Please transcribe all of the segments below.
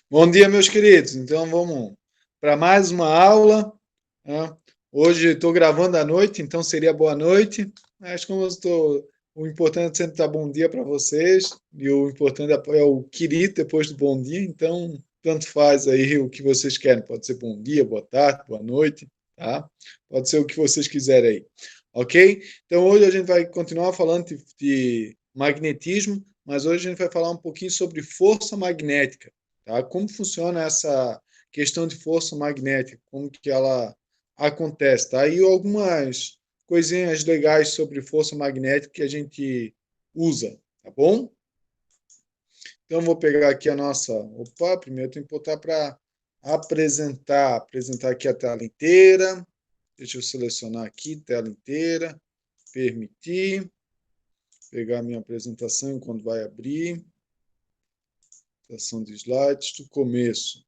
Bom dia, meus queridos. Então vamos para mais uma aula, né? Hoje estou gravando à noite, então seria boa noite. Mas como eu estou, o importante é sempre dar bom dia para vocês e o importante é o querido depois do bom dia. Então tanto faz aí o que vocês querem. Pode ser bom dia, boa tarde, boa noite, tá? Pode ser o que vocês quiserem aí, ok? Então hoje a gente vai continuar falando de magnetismo, mas hoje a gente vai falar um pouquinho sobre força magnética. Tá? Como funciona essa questão de força magnética? Como que ela acontece? Tá? E algumas coisinhas legais sobre força magnética que a gente usa, tá bom? Então, vou pegar aqui a nossa... Opa, primeiro tem que botar para apresentar aqui a tela inteira. Deixa eu selecionar aqui, tela inteira, permitir, pegar a minha apresentação enquanto vai abrir, apresentação de slides do começo.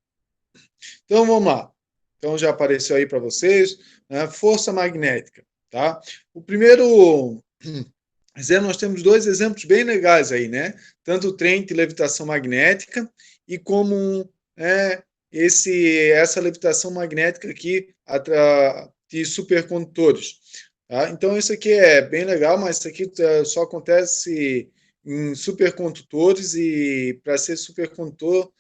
Então vamos lá. Então já apareceu aí para vocês, né? Força magnética, tá? O primeiro exemplo, nós temos dois exemplos bem legais aí, né? Tanto o trem de levitação magnética e como essa levitação magnética aqui de supercondutores. Tá? Então isso aqui é bem legal, mas isso aqui só acontece em supercondutores e para ser supercondutor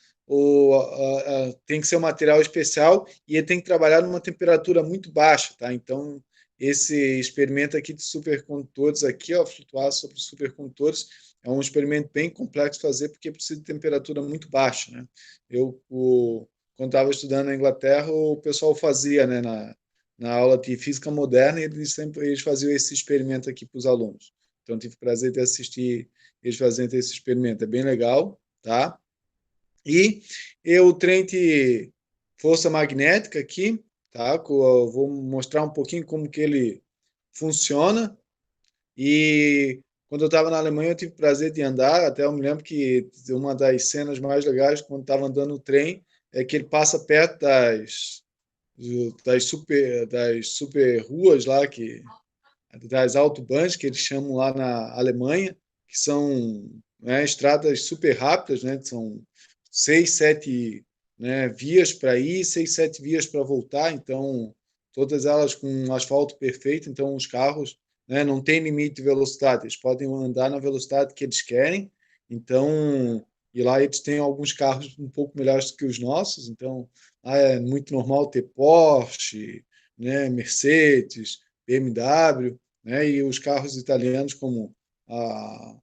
tem que ser um material especial e ele tem que trabalhar numa temperatura muito baixa, tá? Então, esse experimento aqui de supercondutores aqui, ó, flutuar sobre supercondutores, é um experimento bem complexo de fazer porque precisa de temperatura muito baixa, né? Quando estava estudando na Inglaterra, o pessoal fazia, né, na aula de física moderna, eles faziam esse experimento aqui para os alunos. Então, tive o prazer de assistir eles fazendo esse experimento. É bem legal, tá? E o trem de força magnética aqui, tá? Eu vou mostrar um pouquinho como que ele funciona. E quando eu estava na Alemanha, eu tive o prazer de andar. Até eu me lembro que uma das cenas mais legais quando estava andando no trem é que ele passa perto das super ruas lá, das autobahns, que eles chamam lá na Alemanha, que são, né, estradas super rápidas, né? São 6, 7, né, vias para ir, 6, 7 vias para voltar. Então, todas elas com um asfalto perfeito. Então, os carros, né, não tem limite de velocidade. Eles podem andar na velocidade que eles querem. Então, e lá eles têm alguns carros um pouco melhores que os nossos. Então, lá é muito normal ter Porsche, né, Mercedes, BMW, né, e os carros italianos como a,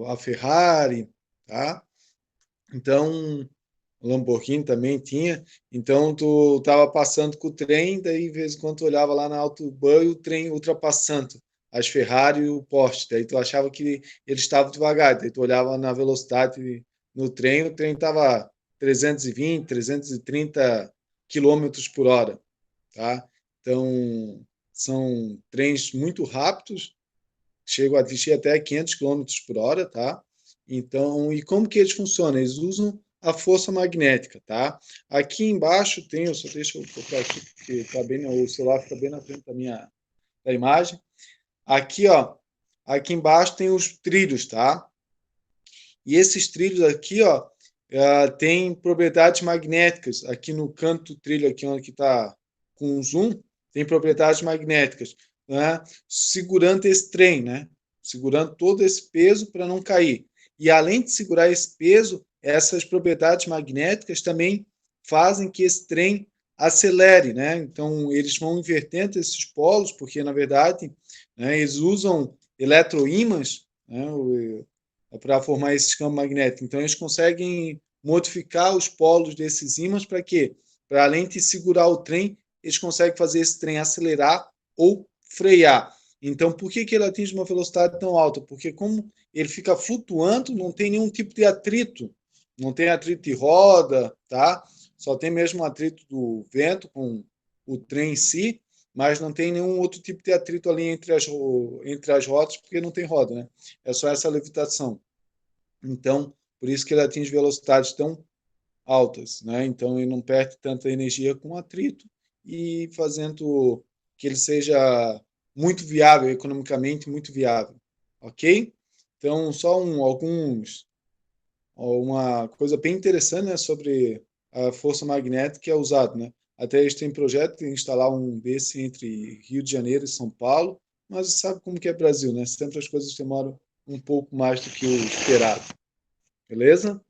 a Ferrari, tá? Então, o Lamborghini também tinha. Então, tu estava passando com o trem, daí, de vez em quando, tu olhava lá na autobahn e o trem ultrapassando as Ferrari e o Porsche. Daí, tu achava que ele estava devagar. Daí, tu olhava na velocidade no trem, o trem estava 320, 330 quilômetros por hora, tá? Então, são trens muito rápidos, chegam a atingir até 500 quilômetros por hora, tá? Então, e como que eles funcionam? Eles usam a força magnética, tá? Aqui embaixo tem, só deixa eu colocar aqui, porque tá bem, o celular fica bem na frente da imagem. Aqui, ó, aqui embaixo tem os trilhos, tá? E esses trilhos aqui, ó, tem propriedades magnéticas. Aqui no canto do trilho, aqui onde está com zoom, tem propriedades magnéticas, né? Segurando esse trem, né? Segurando todo esse peso para não cair. E além de segurar esse peso, essas propriedades magnéticas também fazem que esse trem acelere, né? Então eles vão invertendo esses polos, porque na verdade, né, eles usam eletroímãs, né, para formar esses campos magnéticos. Então, eles conseguem modificar os polos desses ímãs para quê? Para além de segurar o trem, eles conseguem fazer esse trem acelerar ou frear. Então, por que ele atinge uma velocidade tão alta? Porque como ele fica flutuando, não tem nenhum tipo de atrito. Não tem atrito de roda, tá? Só tem mesmo atrito do vento com o trem em si, mas não tem nenhum outro tipo de atrito ali entre as rodas, porque não tem roda, né? É só essa levitação. Então, por isso que ele atinge velocidades tão altas, né? Então, ele não perde tanta energia com atrito e fazendo que ele seja muito viável, economicamente muito viável, ok? Então, só alguns uma coisa bem interessante, né, sobre a força magnética que é usada, né? Até eles têm projeto de instalar um desse entre Rio de Janeiro e São Paulo, mas sabe como que é Brasil, né? Sempre as coisas demoram um pouco mais do que o esperado, beleza?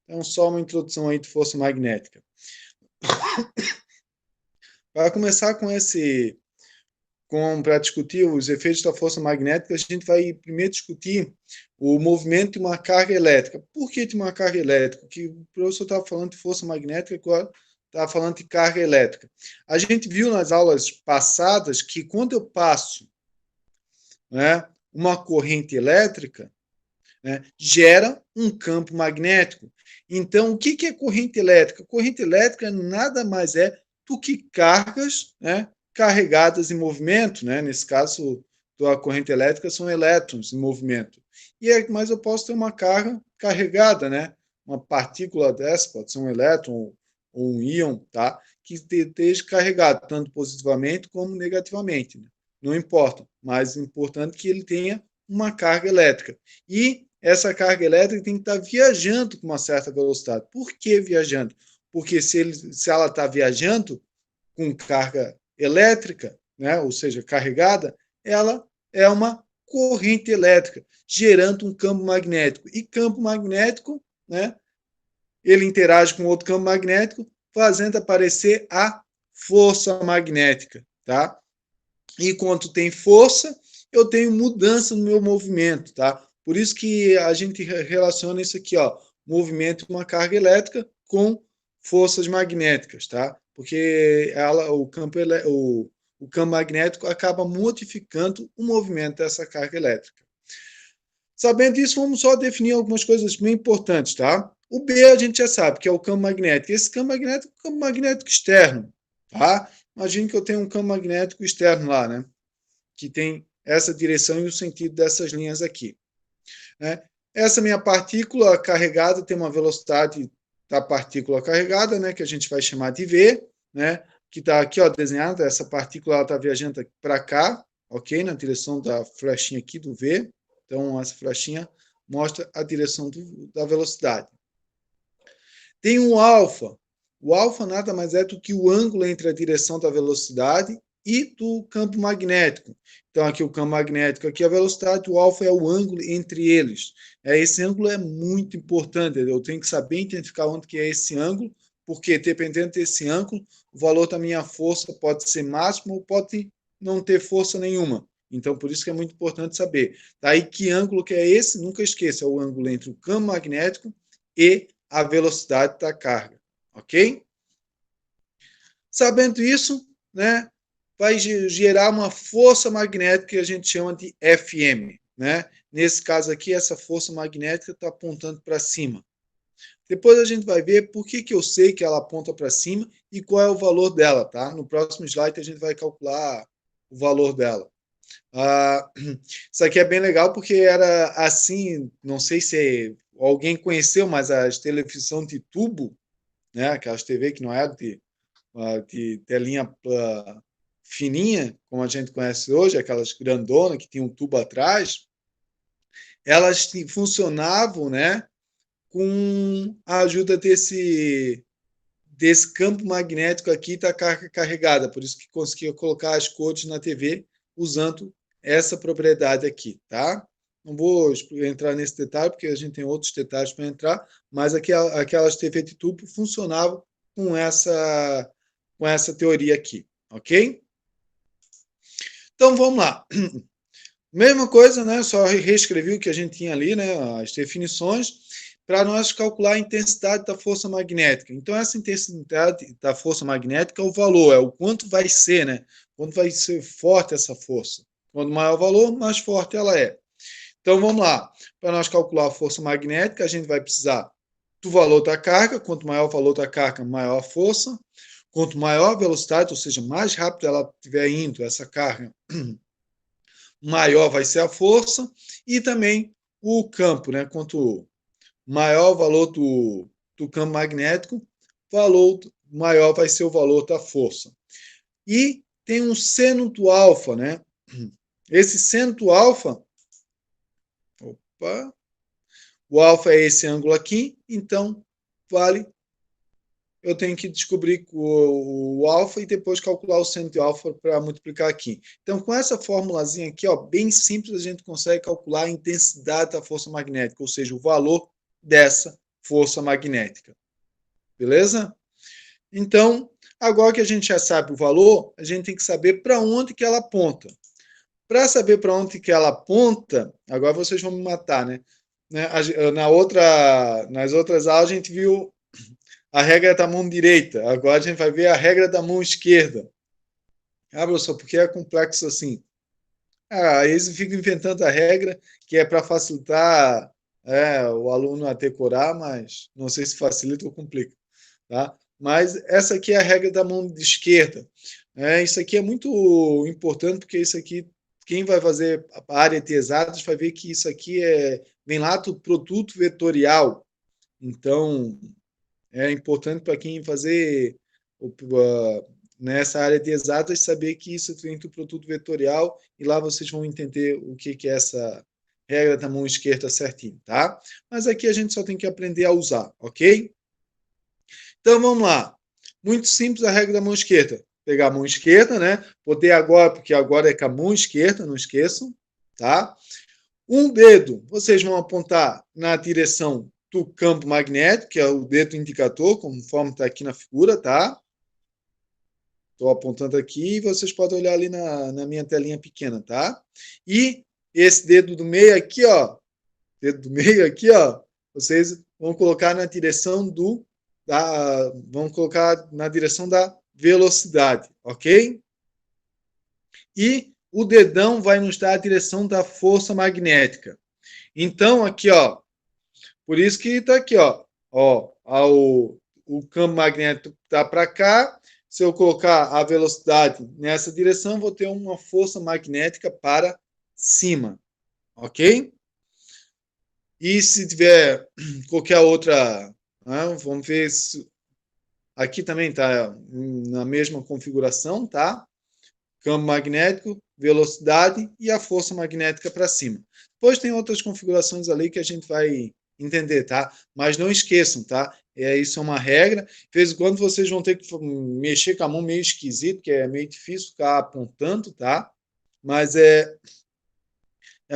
Então, só uma introdução aí de força magnética. Para começar para discutir os efeitos da força magnética, a gente vai primeiro discutir o movimento de uma carga elétrica. Por que de uma carga elétrica? Porque o professor estava falando de força magnética, agora estava falando de carga elétrica. A gente viu nas aulas passadas que quando eu passo, né, uma corrente elétrica, né, gera um campo magnético. Então, o que é corrente elétrica? Corrente elétrica nada mais é do que cargas, né, carregadas em movimento, né? Nesse caso, a corrente elétrica são elétrons em movimento. Mas eu posso ter uma carga carregada, né? Uma partícula dessa, pode ser um elétron ou um íon, tá? Que esteja carregado, tanto positivamente como negativamente. Né? Não importa, mas é importante que ele tenha uma carga elétrica. E essa carga elétrica tem que estar viajando com uma certa velocidade. Por que viajando? Porque se ela está viajando com carga elétrica, né, ou seja, carregada, ela é uma corrente elétrica, gerando um campo magnético. E campo magnético, né, ele interage com outro campo magnético, fazendo aparecer a força magnética. Tá? E quando tem força, eu tenho mudança no meu movimento, tá? Por isso que a gente relaciona isso aqui, ó, movimento de uma carga elétrica com forças magnéticas, tá? Porque o campo magnético acaba modificando o movimento dessa carga elétrica. Sabendo disso, vamos só definir algumas coisas bem importantes, tá? O B a gente já sabe que é o campo magnético. Esse campo magnético é um campo magnético externo, tá? Imagine que eu tenho um campo magnético externo lá, né? Que tem essa direção e o sentido dessas linhas aqui. Né? Essa minha partícula carregada tem uma velocidade da partícula carregada, né, que a gente vai chamar de V, né, que está aqui ó, desenhada, essa partícula está viajando para cá, ok, na direção da flechinha aqui do V. Então, essa flechinha mostra a direção da velocidade. Tem um alfa. O alfa nada mais é do que o ângulo entre a direção da velocidade e do campo magnético. Então, aqui o campo magnético, aqui a velocidade, o alfa é o ângulo entre eles. Esse ângulo é muito importante, eu tenho que saber identificar onde que é esse ângulo, porque dependendo desse ângulo, o valor da minha força pode ser máximo ou pode não ter força nenhuma. Então, por isso que é muito importante saber. Daí, que ângulo que é esse? Nunca esqueça, é o ângulo entre o campo magnético e a velocidade da carga, ok? Sabendo isso, né, vai gerar uma força magnética que a gente chama de FM, né? Nesse caso aqui, essa força magnética está apontando para cima. Depois a gente vai ver por que eu sei que ela aponta para cima e qual é o valor dela, tá? No próximo slide a gente vai calcular o valor dela. Isso aqui é bem legal porque era assim, não sei se alguém conheceu, mas as televisão de tubo, né, aquelas TV que não eram de telinha fininha, como a gente conhece hoje, aquelas grandonas que tinham um tubo atrás, elas funcionavam, né, com a ajuda desse campo magnético aqui da carga carregada, por isso que conseguia colocar as cores na TV usando essa propriedade aqui, tá? Não vou entrar nesse detalhe, porque a gente tem outros detalhes para entrar, mas aqui, aquelas TV de tubo funcionavam com essa teoria aqui, ok? Então, vamos lá. Mesma coisa, né? Só reescrevi o que a gente tinha ali, né? As definições, para nós calcular a intensidade da força magnética. Então, essa intensidade da força magnética é o valor, é o quanto vai ser, né? Quanto vai ser forte essa força. Quanto maior o valor, mais forte ela é. Então, vamos lá. Para nós calcular a força magnética, a gente vai precisar do valor da carga. Quanto maior o valor da carga, maior a força. Quanto maior a velocidade, ou seja, mais rápido ela estiver indo, essa carga, maior vai ser a força. E também o campo, né? Quanto maior o valor do campo magnético, maior vai ser o valor da força. E tem um seno do alfa, né? Esse seno do alfa, opa, O alfa é esse ângulo aqui, então vale. Eu tenho que descobrir o alfa e depois calcular o seno de alfa para multiplicar aqui. Então, com essa formulazinha aqui, ó, bem simples, a gente consegue calcular a intensidade da força magnética, ou seja, o valor dessa força magnética. Beleza? Então, agora que a gente já sabe o valor, a gente tem que saber para onde que ela aponta. Para saber para onde que ela aponta, agora vocês vão me matar, né? Nas outras aulas a gente viu a regra da mão direita. Agora a gente vai ver a regra da mão esquerda. Ah, professor, por que é complexo assim? Ah, eles ficam inventando a regra que é para facilitar o aluno a decorar, mas não sei se facilita ou complica. Tá? Mas essa aqui é a regra da mão esquerda. Isso aqui é muito importante, porque isso aqui, quem vai fazer a área de exatas vai ver que isso aqui vem lá do produto vetorial. Então, é importante para quem fazer nessa área de exatas saber que isso vem do produto vetorial e lá vocês vão entender o que é essa regra da mão esquerda certinho, tá? Mas aqui a gente só tem que aprender a usar, ok? Então vamos lá. Muito simples a regra da mão esquerda. Pegar a mão esquerda, né? Poder agora, porque agora é com a mão esquerda, não esqueçam, tá? Um dedo, vocês vão apontar na direção do campo magnético, que é o dedo indicador, conforme está aqui na figura, tá? Estou apontando aqui e vocês podem olhar ali na minha telinha pequena, tá? E esse dedo do meio aqui, ó, vocês vão colocar na direção vão colocar na direção da velocidade, ok? E o dedão vai nos dar a direção da força magnética. Então, aqui, ó, por isso que está aqui, ó, o campo magnético está para cá. Se eu colocar a velocidade nessa direção, vou ter uma força magnética para cima, ok? E se tiver qualquer outra, vamos ver se aqui também está na mesma configuração, tá? Campo magnético, velocidade e a força magnética para cima. Depois tem outras configurações ali que a gente vai entender, tá? Mas não esqueçam, tá? Isso é uma regra. De vez em quando vocês vão ter que mexer com a mão meio esquisito, que é meio difícil ficar apontando, tá? Mas é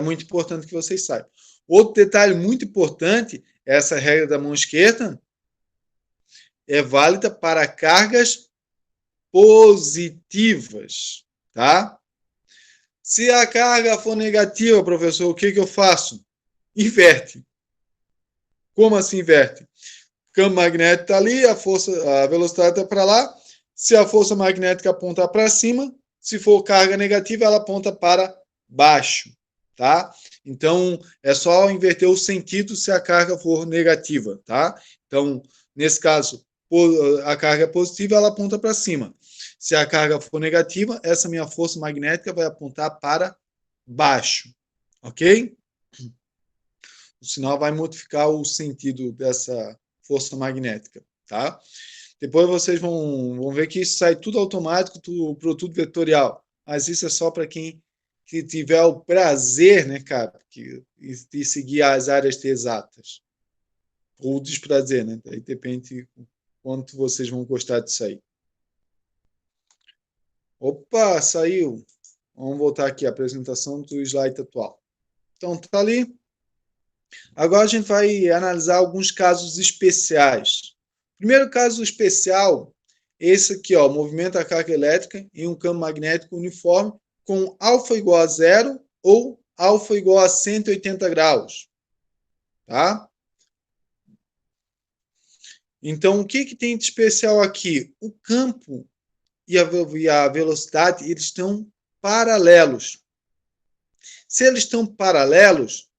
muito importante que vocês saibam. Outro detalhe muito importante, essa regra da mão esquerda é válida para cargas positivas, tá? Se a carga for negativa, professor, o que eu faço? Inverte. Como assim inverte? O campo magnético está ali, a velocidade está para lá. Se a força magnética apontar para cima, se for carga negativa, ela aponta para baixo, tá? Então, é só inverter o sentido se a carga for negativa, tá? Então, nesse caso, a carga positiva, ela aponta para cima. Se a carga for negativa, essa minha força magnética vai apontar para baixo, ok? O sinal vai modificar o sentido dessa força magnética, tá? Depois vocês vão ver que isso sai tudo automático do produto vetorial, mas isso é só para quem que tiver o prazer, né, cara, de seguir as áreas de exatas. Ou o desprazer, né? Aí depende quanto vocês vão gostar disso aí. Opa, saiu. Vamos voltar aqui à apresentação do slide atual. Então, tá ali. Agora a gente vai analisar alguns casos especiais. Primeiro caso especial, esse aqui, ó, movimento da carga elétrica em um campo magnético uniforme com alfa igual a zero ou alfa igual a 180 graus. Tá? Então, o que tem de especial aqui? O campo e a velocidade, eles estão paralelos. Se eles estão paralelos,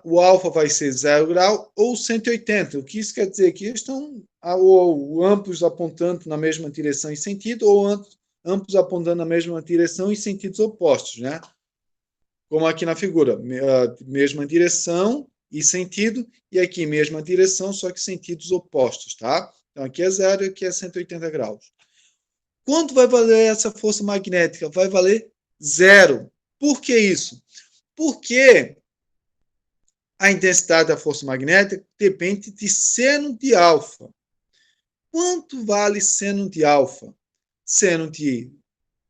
o alfa vai ser 0 grau ou 180. O que isso quer dizer? Que eles estão ou ambos apontando na mesma direção e sentido, ou ambos apontando na mesma direção e sentidos opostos, né? Como aqui na figura, mesma direção e sentido, e aqui mesma direção, só que sentidos opostos, tá? Então aqui é 0 e aqui é 180 graus. Quanto vai valer essa força magnética? Vai valer 0. Por que isso? Porque A intensidade da força magnética depende de seno de alfa. Quanto vale seno de alfa? Seno de,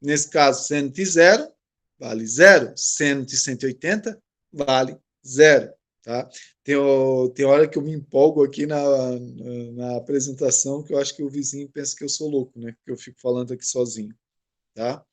nesse caso, seno de 0, vale 0. Seno de 180, vale 0. Tá? Tem hora que eu me empolgo aqui na apresentação, que eu acho que o vizinho pensa que eu sou louco, né? Que eu fico falando aqui sozinho. Tá?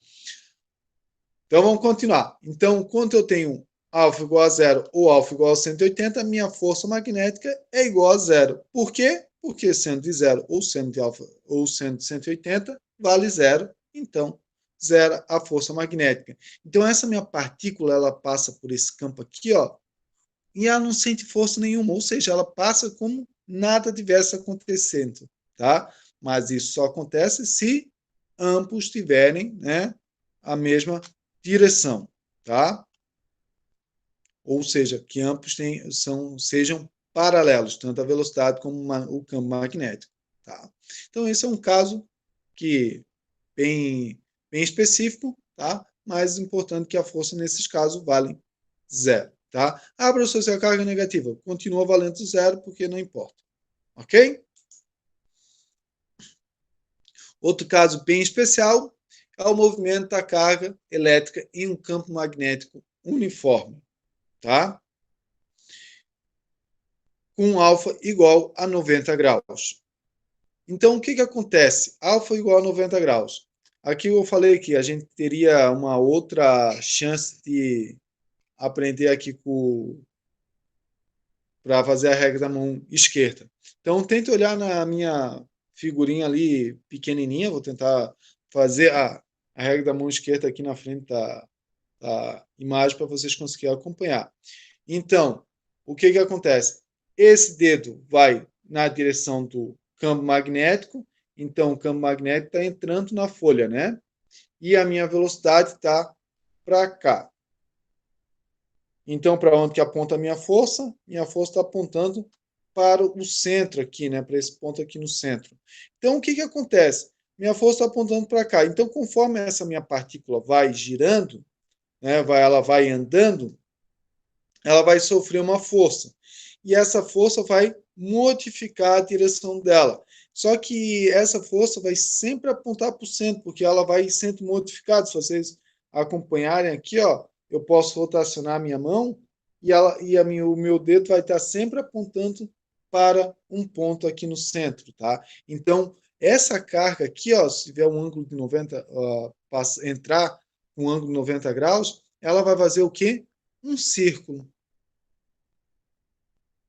Então, vamos continuar. Então, quando eu tenho alfa igual a 0 ou alfa igual a 180, a minha força magnética é igual a 0. Por quê? Porque seno de 0 ou seno de alfa ou seno de 180 vale 0. Então, 0 a força magnética. Então, essa minha partícula, ela passa por esse campo aqui, ó, e ela não sente força nenhuma, ou seja, ela passa como nada tivesse acontecendo, tá? Mas isso só acontece se ambos tiverem, né, a mesma direção, tá? Ou seja, que ambos sejam paralelos, tanto a velocidade como o campo magnético, tá? Então, esse é um caso que bem específico, tá? Mais importante que a força nesses casos vale 0, tá? Ah, professor, se a carga é negativa, continua valendo 0 porque não importa, ok? Outro caso bem especial é o movimento da carga elétrica em um campo magnético uniforme, tá? Com alfa igual a 90 graus. Então, o que acontece? Alfa igual a 90 graus. Aqui eu falei que a gente teria uma outra chance de aprender aqui para fazer a regra da mão esquerda. Então, tente olhar na minha figurinha ali pequenininha, vou tentar fazer a regra da mão esquerda aqui na frente da imagem para vocês conseguirem acompanhar. Então, o que acontece? Esse dedo vai na direção do campo magnético, então o campo magnético está entrando na folha, né? E a minha velocidade está para cá. Então, para onde que aponta a minha força? Minha força está apontando para o centro aqui, né? Para esse ponto aqui no centro. Então, o que acontece? Minha força está apontando para cá. Então, conforme essa minha partícula vai girando, né? Ela vai andando, ela vai sofrer uma força. E essa força vai modificar a direção dela. Só que essa força vai sempre apontar para o centro, porque ela vai sendo modificada. Se vocês acompanharem aqui, ó, eu posso rotacionar a minha mão o meu dedo vai estar sempre apontando para um ponto aqui no centro, tá? Então, essa carga aqui, ó, se tiver um ângulo de 90, entrar com um ângulo de 90 graus, ela vai fazer o quê? Um círculo,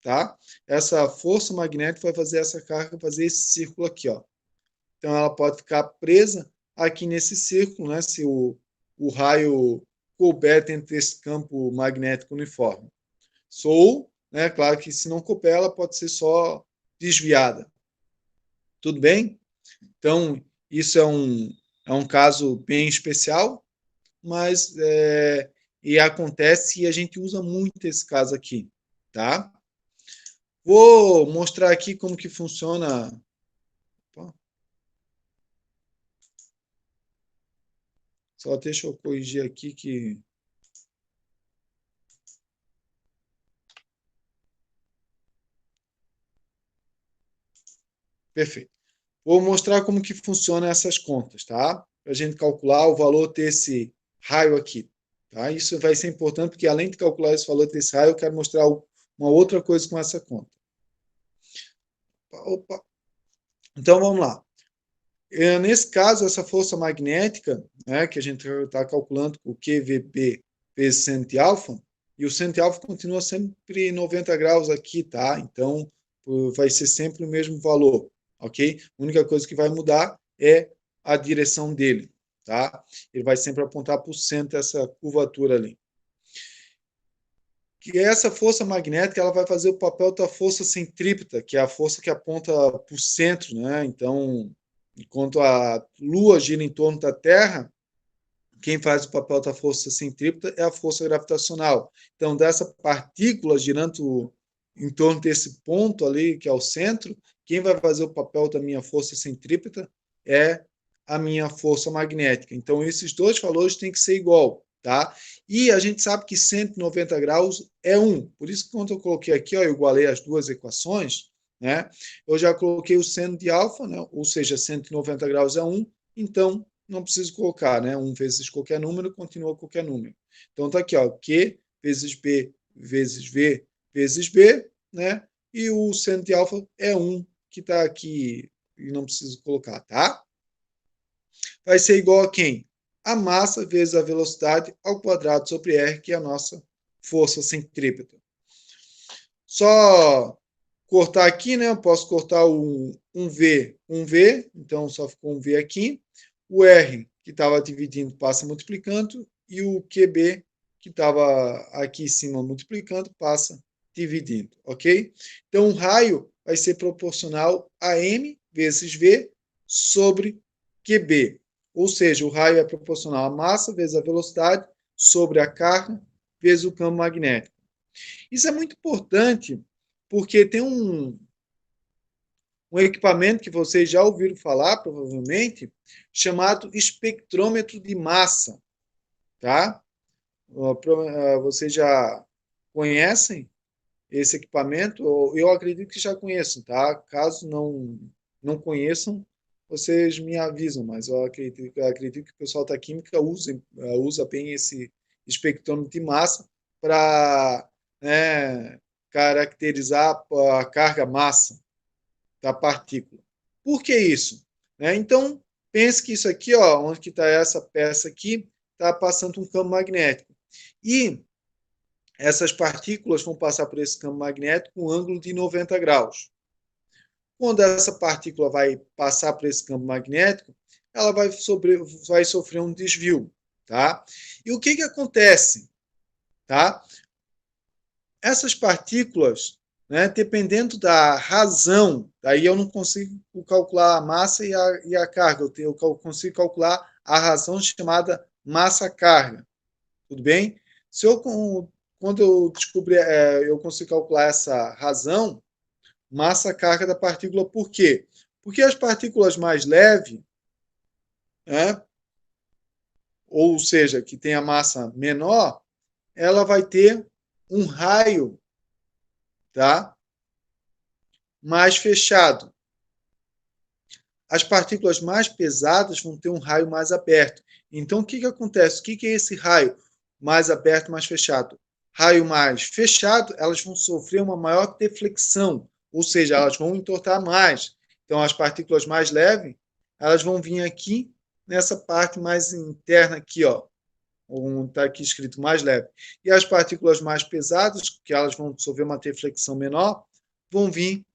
tá? Essa força magnética vai fazer essa carga fazer esse círculo aqui, ó. Então ela pode ficar presa aqui nesse círculo, né? Se o raio couber dentro desse campo magnético uniforme. Ou, né? Claro que se não couber, ela pode ser só desviada. Tudo bem? Então isso é um caso bem especial, mas e acontece e a gente usa muito esse caso aqui, tá? Vou mostrar aqui como que funciona. Só deixa eu corrigir aqui que... Perfeito. Vou mostrar como que funciona essas contas, tá? Para a gente calcular o valor desse raio aqui. Tá? Isso vai ser importante, porque além de calcular esse valor desse raio, eu quero mostrar uma outra coisa com essa conta. Opa. Então, vamos lá. Nesse caso, essa força magnética, né, que a gente está calculando o QVB vezes seno de alfa, e o seno de alfa continua sempre 90 graus aqui, tá? Então, vai ser sempre o mesmo valor, ok? A única coisa que vai mudar é a direção dele, tá? Ele vai sempre apontar para o centro dessa curvatura ali. Que essa força magnética ela vai fazer o papel da força centrípeta, que é a força que aponta para o centro, né? Então, enquanto a Lua gira em torno da Terra, quem faz o papel da força centrípeta é a força gravitacional. Então, dessa partícula girando em torno desse ponto ali, que é o centro, quem vai fazer o papel da minha força centrípeta é a minha força magnética. Então, esses dois valores têm que ser igual, tá? E a gente sabe que 190 graus é 1. Por isso que quando eu coloquei aqui, ó, eu igualei as duas equações, né? Eu já coloquei o seno de alfa, né? Ou seja, 190 graus é 1, então não preciso colocar, né? 1 vezes qualquer número continua qualquer número. Então tá aqui, ó, Q vezes B vezes V vezes B, né? E o seno de alfa é 1, que está aqui e não preciso colocar, tá? Vai ser igual a quem? A massa vezes a velocidade ao quadrado sobre R, que é a nossa força centrípeta. Só cortar aqui, né? Eu posso cortar um V, então só ficou um V aqui. O R, que estava dividindo, passa multiplicando. E o QB, que estava aqui em cima multiplicando, passa dividindo, ok? Então, o raio vai ser proporcional a M vezes V sobre QB. Ou seja, o raio é proporcional à massa vezes a velocidade sobre a carga vezes o campo magnético. Isso é muito importante porque tem um equipamento que vocês já ouviram falar, provavelmente, chamado espectrômetro de massa, tá? Vocês já conhecem esse equipamento? Eu acredito que já conheçam, tá? Caso não conheçam, vocês me avisam, mas eu acredito que o pessoal da química usa bem esse espectrômetro de massa para, né, caracterizar a carga-massa da partícula. Por que isso? Então, pense que isso aqui, ó, onde que está essa peça aqui, está passando um campo magnético. E essas partículas vão passar por esse campo magnético com um ângulo de 90 graus. Quando essa partícula vai passar por esse campo magnético, ela vai sofrer um desvio, tá? E o que acontece, tá? Essas partículas, né, dependendo da razão, daí eu não consigo calcular a massa e a carga, eu consigo calcular a razão chamada massa-carga, tudo bem? Se eu, quando eu descobrir, eu consigo calcular essa razão, massa-carga da partícula, por quê? Porque as partículas mais leves, né, ou seja, que tem a massa menor, ela vai ter um raio, tá, mais fechado. As partículas mais pesadas vão ter um raio mais aberto. Então, o que acontece? O que é esse raio mais aberto, mais fechado? Raio mais fechado, elas vão sofrer uma maior deflexão, ou seja, elas vão entortar mais. Então, as partículas mais leves, elas vão vir aqui nessa parte mais interna aqui, ó, onde está aqui escrito mais leve. E as partículas mais pesadas, que elas vão sofrer uma deflexão menor, vão vir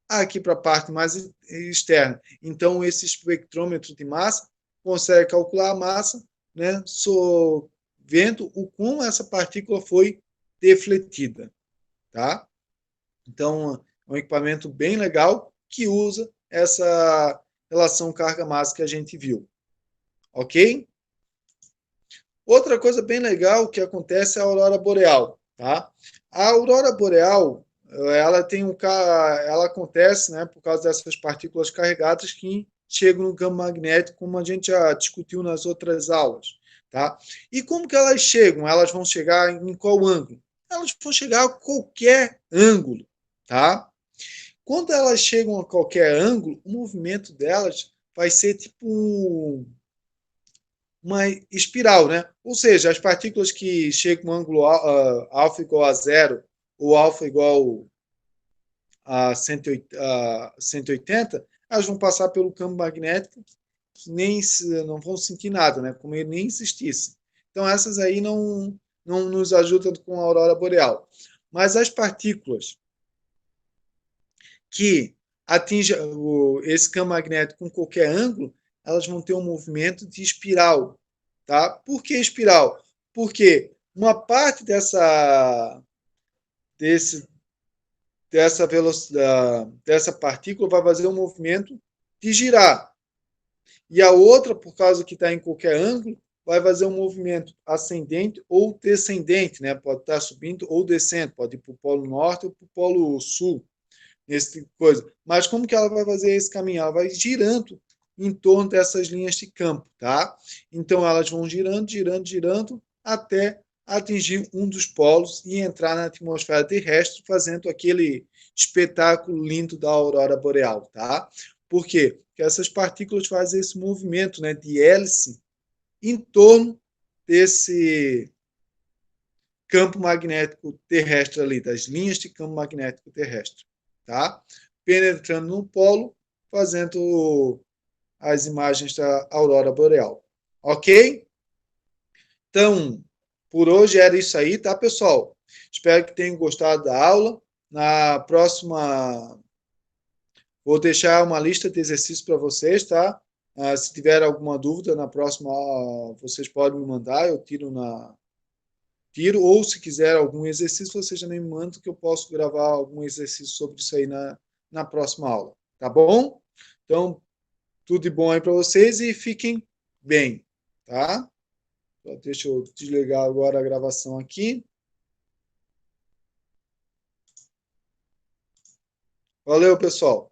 aqui para a parte mais externa. Então, esse espectrômetro de massa consegue calcular a massa, né, vendo o como essa partícula foi defletida, tá? Então, é um equipamento bem legal que usa essa relação carga-massa que a gente viu, ok? Outra coisa bem legal que acontece é a aurora boreal, tá? A aurora boreal, ela acontece, né, por causa dessas partículas carregadas que chegam no campo magnético, como a gente já discutiu nas outras aulas, tá? E como que elas chegam? Elas vão chegar em qual ângulo? Elas vão chegar a qualquer ângulo, tá? Quando elas chegam a qualquer ângulo, o movimento delas vai ser tipo uma espiral, né? Ou seja, as partículas que chegam no ângulo alfa igual a zero ou alfa igual a 180, elas vão passar pelo campo magnético que não vão sentir nada, né? Como ele nem existisse. Então, essas aí não nos ajudam com a aurora boreal. Mas as partículas que atingem esse campo magnético com qualquer ângulo, elas vão ter um movimento de espiral. Tá? Por que espiral? Porque uma parte dessa velocidade, dessa partícula vai fazer um movimento de girar. E a outra, por causa que está em qualquer ângulo, vai fazer um movimento ascendente ou descendente, né? Pode estar subindo ou descendo, pode ir para o polo norte ou para o polo sul, esse tipo de coisa. Mas como que ela vai fazer esse caminho? Ela vai girando em torno dessas linhas de campo, tá? Então elas vão girando, girando, girando, até atingir um dos polos e entrar na atmosfera terrestre, fazendo aquele espetáculo lindo da aurora boreal, tá? Por quê? Porque essas partículas fazem esse movimento, né, de hélice em torno desse campo magnético terrestre ali, das linhas de campo magnético terrestre, tá? Penetrando no polo, fazendo as imagens da aurora boreal. Ok? Então, por hoje era isso aí, tá, pessoal? Espero que tenham gostado da aula. Na próxima, vou deixar uma lista de exercícios para vocês, tá? Se tiver alguma dúvida na próxima aula, vocês podem me mandar, eu tiro, ou se quiser algum exercício, você já me manda que eu posso gravar algum exercício sobre isso aí na próxima aula, tá bom? Então, tudo de bom aí para vocês e fiquem bem, tá? Deixa eu desligar agora a gravação aqui. Valeu, pessoal.